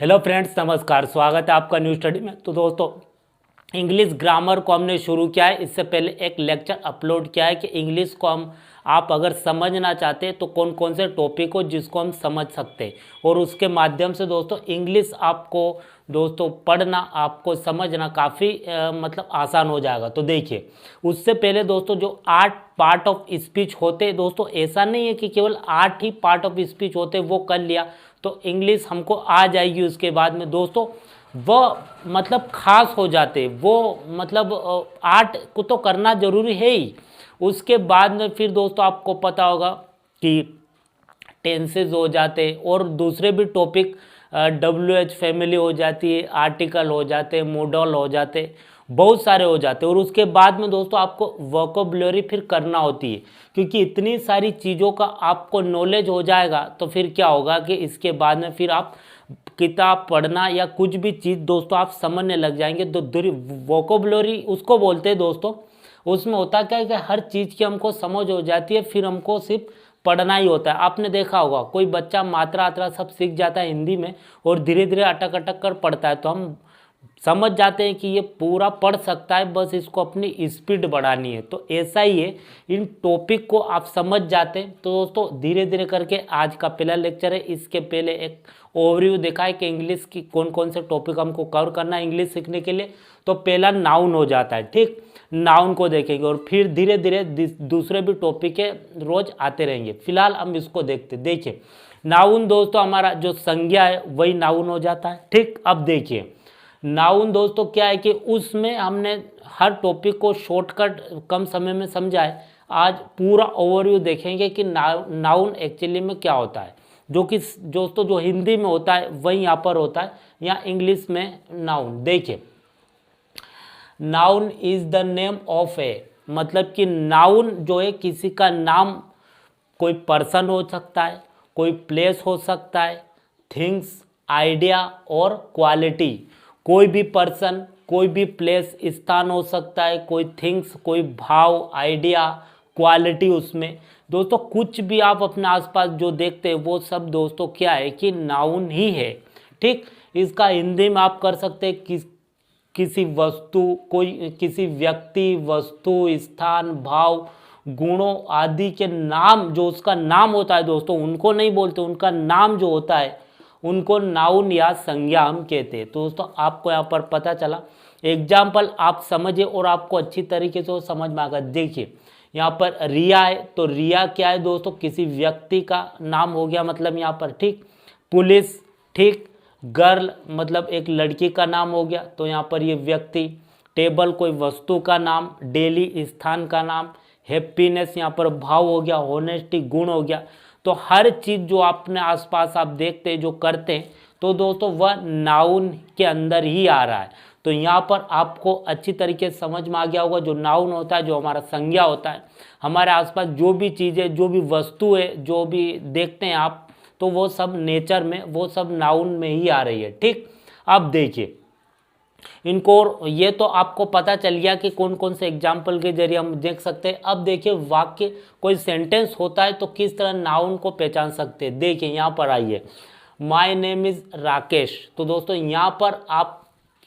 Hello friends, नमस्कार। स्वागत है आपका न्यू स्टडी में। तो दोस्तों, इंग्लिश ग्रामर को हमने शुरू किया है। इससे पहले एक लेक्चर अपलोड किया है कि इंग्लिश को आप अगर समझना चाहते हैं तो कौन कौन से टॉपिक हो जिसको हम समझ सकते हैं, और उसके माध्यम से दोस्तों इंग्लिश आपको दोस्तों पढ़ना, आपको समझना काफ़ी मतलब आसान हो जाएगा। तो देखिए, उससे पहले दोस्तों जो 8 पार्ट ऑफ स्पीच होते हैं दोस्तों, ऐसा नहीं है कि केवल 8 ही पार्ट ऑफ स्पीच होते वो कर लिया तो इंग्लिश हमको आ जाएगी। उसके बाद में दोस्तों वह मतलब खास हो जाते, वो मतलब 8 को तो करना जरूरी है ही। उसके बाद में फिर दोस्तों आपको पता होगा कि टेंसेज हो जाते और दूसरे भी टॉपिक, WH फैमिली हो जाती है, आर्टिकल हो जाते, मॉडल हो जाते, बहुत सारे हो जाते। और उसके बाद में दोस्तों आपको वोकैबुलरी फिर करना होती है, क्योंकि इतनी सारी चीज़ों का आपको नॉलेज हो जाएगा तो फिर क्या होगा कि इसके बाद में फिर आप किताब पढ़ना या कुछ भी चीज़ दोस्तों आप समझने लग जाएंगे। तो वोकैबुलरी उसको बोलते हैं दोस्तों। उसमें होता क्या है कि हर चीज़ की हमको समझ हो जाती है, फिर हमको सिर्फ पढ़ना ही होता है। आपने देखा होगा कोई बच्चा मात्रा आत्रा सब सीख जाता है हिंदी में और धीरे धीरे अटक अटक कर पढ़ता है, तो हम समझ जाते हैं कि ये पूरा पढ़ सकता है, बस इसको अपनी स्पीड बढ़ानी है। तो ऐसा ही है, इन टॉपिक को आप समझ जाते हैं। तो दोस्तों धीरे धीरे करके आज का पहला लेक्चर है। इसके पहले एक ओवरव्यू देखा है कि इंग्लिश की कौन कौन से टॉपिक हमको कवर करना है इंग्लिश सीखने के लिए। तो पहला नाउन हो जाता है, ठीक। नाउन को देखेंगे और फिर धीरे धीरे दूसरे भी टॉपिक है रोज आते रहेंगे। फिलहाल हम इसको देखते। देखिए, नाउन दोस्तों हमारा जो संज्ञा है वही नाउन हो जाता है, ठीक। अब देखिए, नाउन दोस्तों क्या है कि उसमें हमने हर टॉपिक को शॉर्टकट कम समय में समझा है। आज पूरा ओवरव्यू देखेंगे कि नाउन एक्चुअली में क्या होता है, जो कि दोस्तों जो हिंदी में होता है वही यहाँ पर होता है, या इंग्लिश में नाउन। देखिए, noun is the name of a, मतलब कि नाउन जो है किसी का नाम, कोई पर्सन हो सकता है, कोई प्लेस हो सकता है, थिंग्स, आइडिया और क्वालिटी। कोई भी पर्सन, कोई भी प्लेस, स्थान हो सकता है, कोई थिंग्स, कोई भाव, आइडिया, क्वालिटी। उसमें दोस्तों कुछ भी आप अपने आसपास जो देखते हैं वो सब दोस्तों क्या है कि नाउन ही है, ठीक। इसका हिंदी में आप कर सकते हैं किसी वस्तु, कोई किसी व्यक्ति, वस्तु, स्थान, भाव, गुणों आदि के नाम, जो उसका नाम होता है दोस्तों उनको नहीं बोलते, उनका नाम जो होता है उनको नाउन या संज्ञा हम कहते हैं। तो दोस्तों आपको यहाँ पर पता चला, एग्जाम्पल आप समझे और आपको अच्छी तरीके से वो समझ में आएगा। देखिए, यहाँ पर रिया है, तो रिया क्या है दोस्तों, किसी व्यक्ति का नाम हो गया, मतलब यहाँ पर, ठीक। पुलिस, ठीक। गर्ल मतलब एक लड़की का नाम हो गया, तो यहाँ पर ये व्यक्ति। टेबल कोई वस्तु का नाम, डेली स्थान का नाम, हैप्पीनेस यहाँ पर भाव हो गया, होनेस्टी गुण हो गया। तो हर चीज़ जो अपने आसपास आप देखते हैं, जो करते हैं, तो दोस्तों वह नाउन के अंदर ही आ रहा है। तो यहाँ पर आपको अच्छी तरीके से समझ में आ गया होगा, जो नाउन होता है, जो हमारा संज्ञा होता है, हमारे आसपास जो भी चीज़ें, जो भी वस्तु है, जो भी देखते हैं आप, तो वो सब नेचर में, वो सब नाउन में ही आ रही है, ठीक। अब देखिए इनको, ये तो आपको पता चल गया कि कौन कौन से एग्जाम्पल के जरिए हम देख सकते हैं। अब देखिए, वाक्य कोई सेंटेंस होता है तो किस तरह नाउन को पहचान सकते हैं। देखिए यहाँ पर आइए, माय नेम इज राकेश। तो दोस्तों यहाँ पर आप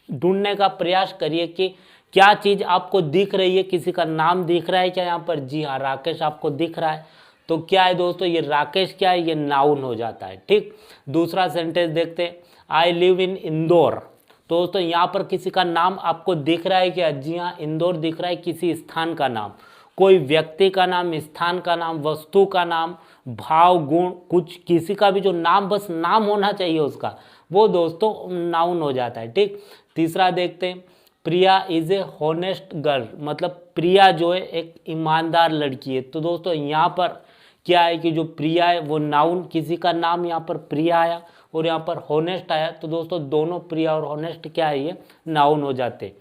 ढूंढने का प्रयास करिए कि क्या चीज़ आपको दिख रही है, किसी का नाम दिख रहा है क्या यहाँ पर। जी हाँ, राकेश आपको दिख रहा है। तो क्या है दोस्तों, ये राकेश क्या है, ये नाउन हो जाता है, ठीक। दूसरा सेंटेंस देखते हैं, आई लिव इन इंदौर। तो दोस्तों यहाँ पर किसी का नाम आपको दिख रहा है क्या। जी हाँ, इंदौर दिख रहा है। किसी स्थान का नाम, कोई व्यक्ति का नाम, स्थान का नाम, वस्तु का नाम, भाव, गुण, कुछ किसी का भी जो नाम, बस नाम होना चाहिए उसका, वो दोस्तों नाउन हो जाता है, ठीक। तीसरा देखते हैं, प्रिया इज ए हॉनेस्ट गर्ल, मतलब प्रिया जो है एक ईमानदार लड़की है। तो दोस्तों यहाँ पर क्या है कि जो प्रिया है वो नाउन, किसी का नाम यहाँ पर प्रिया आया और यहाँ पर हॉनेस्ट आया, तो दोस्तों दोनों प्रिया और हॉनेस्ट क्या है, ये नाउन हो जाते।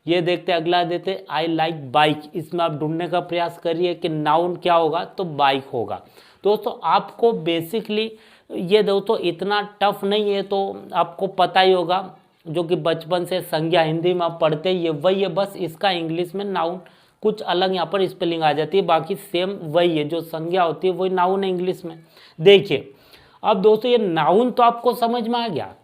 ये देखते अगला देते, आई लाइक बाइक। इसमें आप ढूंढने का प्रयास करिए कि नाउन क्या होगा, तो बाइक होगा। दोस्तों आपको बेसिकली ये दोस्तों इतना टफ नहीं है, तो आपको पता ही होगा, जो कि बचपन से संज्ञा हिंदी में आप पढ़ते ही, ये वही है, बस इसका इंग्लिश में नाउन कुछ अलग यहाँ पर स्पेलिंग आ जाती है, बाकी सेम वही है, जो संज्ञा होती है वही नाउन है इंग्लिश में। देखिए अब दोस्तों ये नाउन तो आपको समझ में आ गया,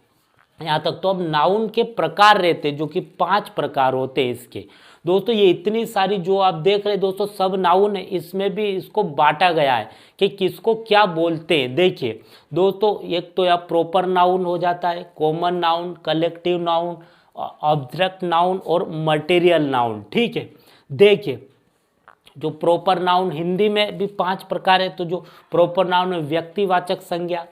यहाँ तक। तो अब नाउन के प्रकार रहते जो कि 5 प्रकार होते हैं इसके। दोस्तों ये इतनी सारी जो आप देख रहे हैं दोस्तों सब नाउन है, इसमें भी इसको बांटा गया है कि किसको क्या बोलते हैं। देखिए दोस्तों, एक तो यहाँ प्रॉपर नाउन हो जाता है, common noun, collective noun, object noun और मटेरियल नाउन। ठीक है, देखिए जो प्रॉपर नाउन हिंदी में भी 5 प्रकार है। तो जो प्रॉपर नाउन है व्यक्तिवाचक संज्ञा,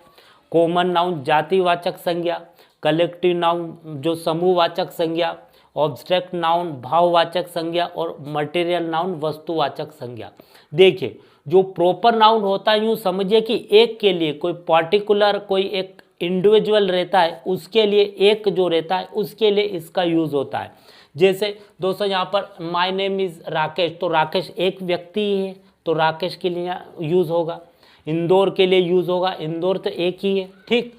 कॉमन नाउन जातिवाचक संज्ञा, कलेक्टिव नाउन जो समूहवाचक संज्ञा, ऑब्स्ट्रैक्ट नाउन भाववाचक संज्ञा और मटेरियल नाउन वस्तुवाचक संज्ञा। देखिए जो प्रॉपर नाउन होता है यूँ समझिए कि एक के लिए कोई पर्टिकुलर कोई एक इंडिविजुअल रहता है, उसके लिए एक जो रहता है उसके लिए इसका यूज़ होता है। जैसे दोस्तों यहाँ पर माय नेम इज़ राकेश, तो राकेश एक व्यक्ति ही है तो राकेश के लिए यूज़ होगा। इंदौर के लिए यूज़ होगा, इंदौर तो एक ही है। ठीक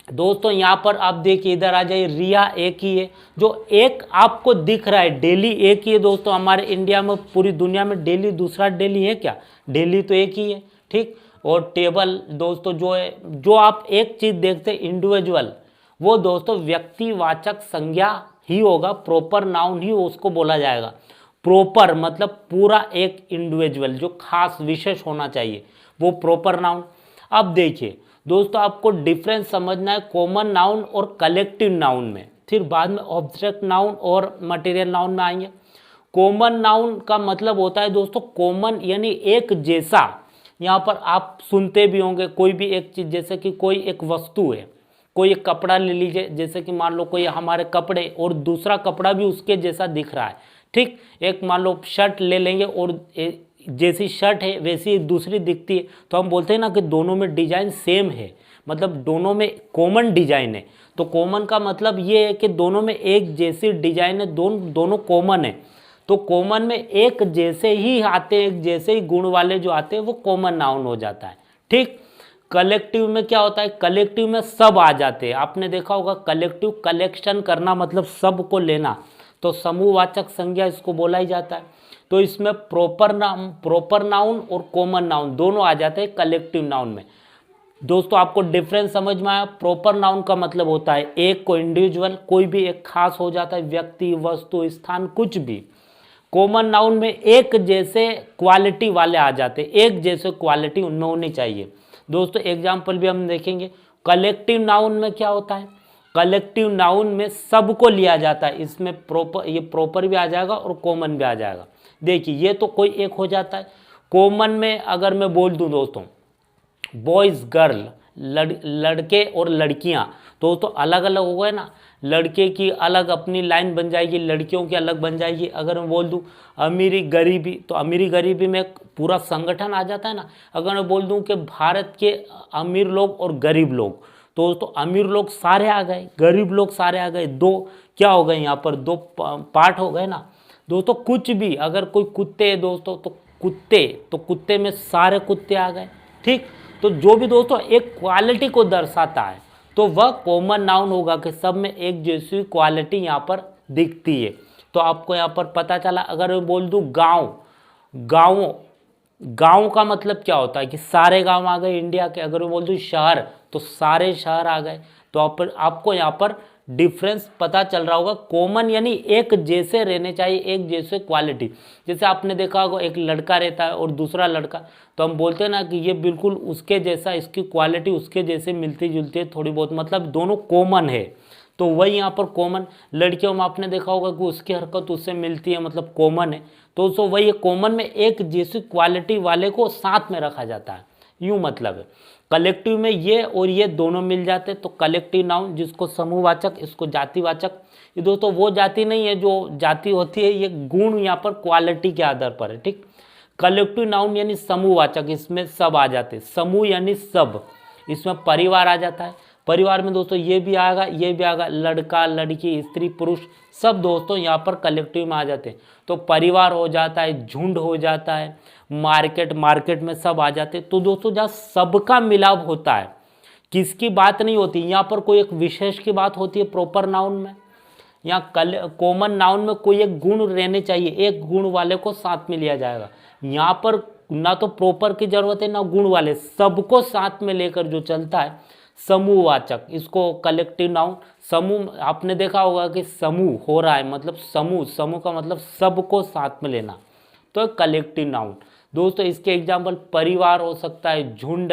दोस्तों यहाँ पर आप देखिए, इधर आ जाइए, रिया एक ही है। जो एक आपको दिख रहा है दिल्ली एक ही है दोस्तों। हमारे इंडिया में पूरी दुनिया में दिल्ली दूसरा दिल्ली है क्या? दिल्ली तो एक ही है। ठीक, और टेबल दोस्तों जो है, जो आप एक चीज़ देखते हैं इंडिविजुअल, वो दोस्तों व्यक्तिवाचक संज्ञा ही होगा, प्रॉपर नाउन ही उसको बोला जाएगा। प्रॉपर मतलब पूरा एक इंडिविजुअल जो खास विशेष होना चाहिए, वो प्रॉपर नाउन। अब देखिए दोस्तों आपको डिफरेंस समझना है कॉमन नाउन और कलेक्टिव नाउन में, फिर बाद में ऑब्जेक्ट नाउन और मटेरियल नाउन में आएंगे। कॉमन नाउन का मतलब होता है दोस्तों कॉमन यानी एक जैसा। यहाँ पर आप सुनते भी होंगे कोई भी एक चीज़, जैसे कि कोई एक वस्तु है, कोई एक कपड़ा ले लीजिए, जैसे कि मान लो कोई हमारे कपड़े और दूसरा कपड़ा भी उसके जैसा दिख रहा है। ठीक, एक मान लो शर्ट ले लेंगे और जैसी शर्ट है वैसी दूसरी दिखती है, तो हम बोलते हैं ना कि दोनों में डिजाइन सेम है, मतलब दोनों में कॉमन डिजाइन है। तो कॉमन का मतलब ये है कि दोनों में एक जैसी डिजाइन है, दोनों कॉमन है। तो कॉमन में एक जैसे ही आते हैं, एक जैसे ही गुण वाले जो आते हैं वो कॉमन नाउन हो जाता है। ठीक, कलेक्टिव में क्या होता है? कलेक्टिव में सब आ जाते हैं। आपने देखा होगा कलेक्टिव कलेक्शन करना मतलब सब को लेना, तो समूहवाचक संज्ञा इसको बोला ही जाता है। तो इसमें प्रॉपर नाउन और कॉमन नाउन दोनों आ जाते हैं कलेक्टिव नाउन में। दोस्तों आपको डिफरेंस समझ में आया? प्रॉपर नाउन का मतलब होता है एक को इंडिविजुअल, कोई भी एक खास हो जाता है, व्यक्ति वस्तु स्थान कुछ भी। कॉमन नाउन में एक जैसे क्वालिटी वाले आ जाते हैं, एक जैसे क्वालिटी उनमें होनी चाहिए। दोस्तों एग्जाम्पल भी हम देखेंगे। कलेक्टिव नाउन में क्या होता है? कलेक्टिव नाउन में सबको लिया जाता है, इसमें प्रॉपर, ये प्रॉपर भी आ जाएगा और कॉमन भी आ जाएगा। देखिए ये तो कोई एक हो जाता है। कॉमन में अगर मैं बोल दूं दोस्तों बॉयज़ गर्ल, लड़के और लड़कियां, दोस्तों अलग अलग हो गए ना, लड़के की अलग अपनी लाइन बन जाएगी, लड़कियों की अलग बन जाएगी। अगर मैं बोल दूं अमीरी गरीबी, तो अमीरी गरीबी में पूरा संगठन आ जाता है ना। अगर मैं बोल दूं कि भारत के अमीर लोग और गरीब लोग, तो दोस्तों अमीर लोग सारे आ गए, गरीब लोग सारे आ गए, दो क्या हो गए यहाँ पर? दो पार्ट हो गए ना। दोस्तों कुछ भी, अगर कोई कुत्ते है दोस्तों, तो कुत्ते में सारे कुत्ते आ गए। ठीक, तो जो भी दोस्तों एक क्वालिटी को दर्शाता है तो वह कॉमन नाउन होगा कि सब में एक जैसी क्वालिटी यहाँ पर दिखती है। तो आपको यहाँ पर पता चला। अगर मैं बोल दूँ गाँव का मतलब क्या होता है कि सारे गांव आ गए इंडिया के। अगर मैं बोल दूँ शहर, तो सारे शहर आ गए। तो आपको यहाँ पर डिफरेंस पता चल रहा होगा। कॉमन यानी एक जैसे रहने चाहिए, एक जैसे क्वालिटी। जैसे आपने देखा होगा एक लड़का रहता है और दूसरा लड़का, तो हम बोलते हैं ना कि ये बिल्कुल उसके जैसा, इसकी क्वालिटी उसके जैसे मिलती जुलती है थोड़ी बहुत, मतलब दोनों कॉमन है। तो वही यहाँ पर कॉमन। लड़कियों में आपने देखा होगा कि उसकी हरकत उससे मिलती है, मतलब कॉमन है। तो वही कॉमन में एक जैसी क्वालिटी वाले को साथ में रखा जाता है, यूँ मतलब है। कलेक्टिव में ये और ये दोनों मिल जाते हैं, तो कलेक्टिव नाउन जिसको समूहवाचक, इसको जातिवाचक। ये दोस्तों वो जाति नहीं है जो जाति होती है, ये गुण यहाँ पर क्वालिटी के आधार पर है। ठीक, कलेक्टिव नाउन यानी समूहवाचक, इसमें सब आ जाते हैं। समूह यानी सब, इसमें परिवार आ जाता है। परिवार में दोस्तों ये भी आएगा, ये भी आएगा, लड़का लड़की स्त्री पुरुष सब दोस्तों यहाँ पर कलेक्टिव में आ जाते हैं। तो परिवार हो जाता है, झुंड हो जाता है, मार्केट में सब आ जाते हैं। तो दोस्तों जहाँ सबका मिलाप होता है, किसकी बात नहीं होती, यहाँ पर कोई एक विशेष की बात होती है प्रॉपर नाउन में। यहाँ कॉमन नाउन में कोई एक गुण रहने चाहिए, एक गुण वाले को साथ में लिया जाएगा। यहाँ पर ना तो प्रॉपर की जरूरत है ना गुण वाले, सबको साथ में लेकर जो चलता है, समूहवाचक, इसको कलेक्टिव नाउन। समूह आपने देखा होगा कि समूह हो रहा है, मतलब समूह, समूह का मतलब सबको साथ में लेना, तो कलेक्टिव नाउन। दोस्तों इसके एग्जाम्पल परिवार हो सकता है, झुंड,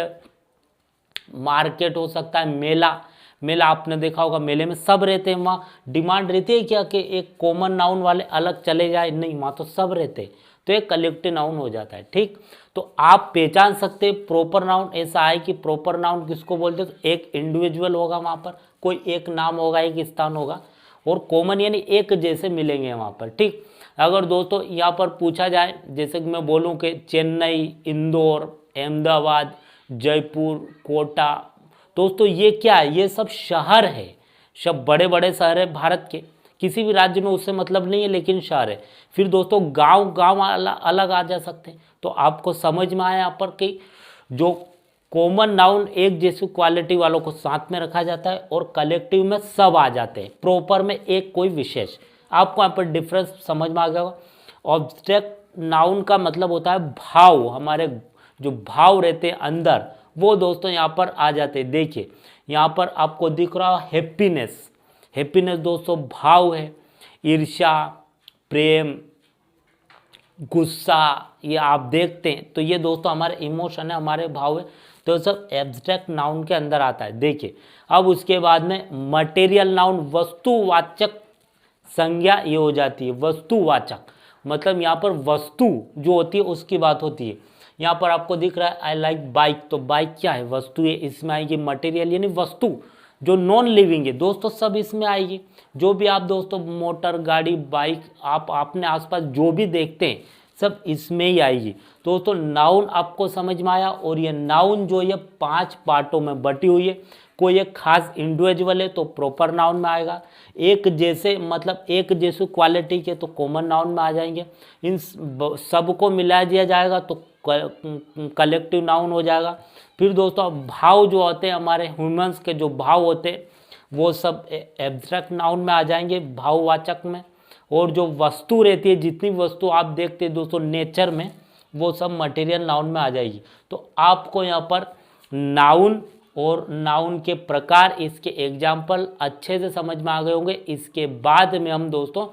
मार्केट हो सकता है, मेला। मेला आपने देखा होगा, मेले में सब रहते हैं, वहाँ डिमांड रहती है क्या कि एक कॉमन नाउन वाले अलग चले जाए, नहीं, वहाँ तो सब रहते हैं, तो एक कलेक्टिव नाउन हो जाता है। ठीक, तो आप पहचान सकते हैं प्रॉपर नाउन ऐसा है कि प्रॉपर नाउन किसको बोलते हैं, तो एक इंडिविजुअल होगा, वहाँ पर कोई एक नाम होगा, एक स्थान होगा, और कॉमन यानी एक जैसे मिलेंगे वहाँ पर। ठीक, अगर दोस्तों यहाँ पर पूछा जाए, जैसे कि मैं बोलूँ कि चेन्नई, इंदौर, अहमदाबाद, जयपुर, कोटा, दोस्तों ये क्या है, ये सब शहर है, सब बड़े बड़े शहर है भारत के, किसी भी राज्य में उससे मतलब नहीं है, लेकिन शहर है। फिर दोस्तों गांव गांव अलग आ जा सकते हैं, तो आपको समझ में आया यहाँ पर कि जो कॉमन नाउन एक जैसी क्वालिटी वालों को साथ में रखा जाता है, और कलेक्टिव में सब आ जाते हैं, प्रॉपर में एक कोई विशेष। आपको यहाँ पर डिफरेंस समझ में आ गया होगा। ऑब्जेक्ट नाउन का मतलब होता है भाव, हमारे जो भाव रहते हैं अंदर, वो दोस्तों यहाँ पर आ जाते हैं। देखिए यहाँ पर आपको दिख रहा है हैप्पीनेस, हैप्पीनेस दोस्तों भाव है। ईर्ष्या, प्रेम, गुस्सा, ये आप देखते हैं, तो ये दोस्तों हमारे इमोशन है, हमारे भाव है, तो सब एब्स्ट्रैक्ट नाउन के अंदर आता है। देखिए अब उसके बाद में मटेरियल नाउन, वस्तुवाचक संज्ञा ये हो जाती है, वस्तुवाचक, मतलब यहाँ पर वस्तु जो होती है उसकी बात होती है। यहाँ पर आपको दिख रहा है आई लाइक बाइक, तो बाइक क्या है, वस्तु है, इसमें आएगी मटेरियल यानी वस्तु जो नॉन लिविंग है, दोस्तों सब इसमें आएगी। जो भी आप दोस्तों मोटर, गाड़ी, बाइक, आप अपने आसपास जो भी देखते हैं सब इसमें ही आएगी। दोस्तों नाउन आपको समझ में आया, और ये नाउन जो ये 5 पार्टों में बटी हुई है। कोई एक खास इंडिविजुअल है तो प्रॉपर नाउन में आएगा, एक जैसे मतलब एक जैसी क्वालिटी के तो कॉमन नाउन में आ जाएंगे, इन सबको मिला दिया जाएगा तो कलेक्टिव नाउन हो जाएगा। फिर दोस्तों भाव जो होते हैं हमारे ह्यूमंस के, जो भाव होते हैं वो सब एब्स्ट्रैक्ट नाउन में आ जाएंगे, भाववाचक में। और जो वस्तु रहती है, जितनी वस्तु आप देखते हैं दोस्तों नेचर में, वो सब मटेरियल नाउन में आ जाएगी। तो आपको यहाँ पर नाउन और नाउन के प्रकार, इसके एग्जाम्पल अच्छे से समझ में आ गए होंगे। इसके बाद में हम दोस्तों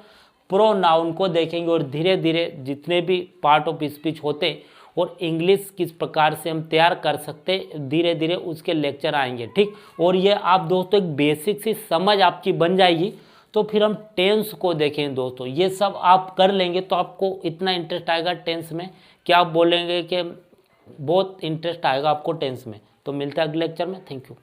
प्रोनाउन को देखेंगे, और धीरे धीरे जितने भी पार्ट ऑफ स्पीच होते हैं और इंग्लिश किस प्रकार से हम तैयार कर सकते, धीरे धीरे उसके लेक्चर आएंगे। ठीक, और ये आप दोस्तों एक बेसिक सी समझ आपकी बन जाएगी। तो फिर हम टेंस को देखें दोस्तों, ये सब आप कर लेंगे तो आपको इतना इंटरेस्ट आएगा टेंस में कि आप बोलेंगे कि बहुत इंटरेस्ट आएगा आपको टेंस में। तो मिलता है अगले लेक्चर में, थैंक यू।